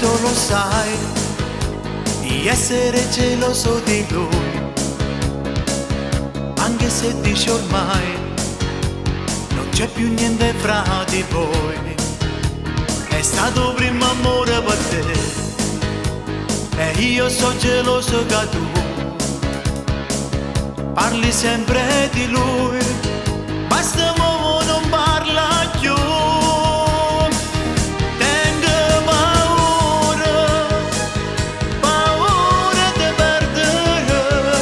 diritto, lo sai, di essere geloso di lui, anche se dici ormai non c'è più niente fra di voi. È stato primo amore per te e io so geloso che tu parli sempre di lui, basta mo non parla più. Tengo paura, paura di perdere,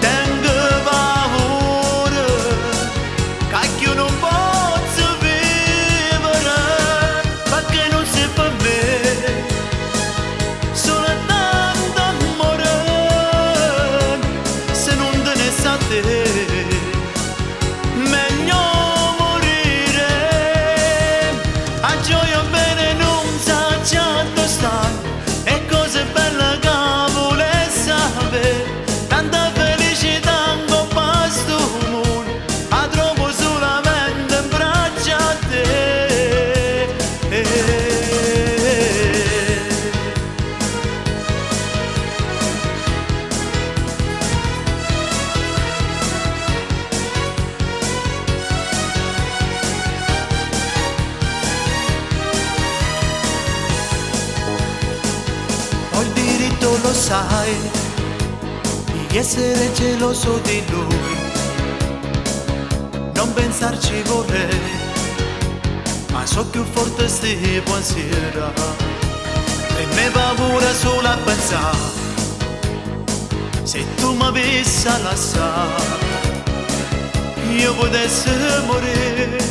tengo paura che io non posso vivere, perché non sei per me, solo tanto amore, se non te ne sa te. Gioia bene non sa già dove stai, e cose belle che vuole sapere, tanta felicità in coppa sto mondo, la trovo solamente in braccia a te. Ho il diritto, lo sai, di essere geloso di lui, non pensarci vorrei, ma so più forte sti pensieri, e me paura solo a pensare, se tu mi avessi lasciato, io potessi morire.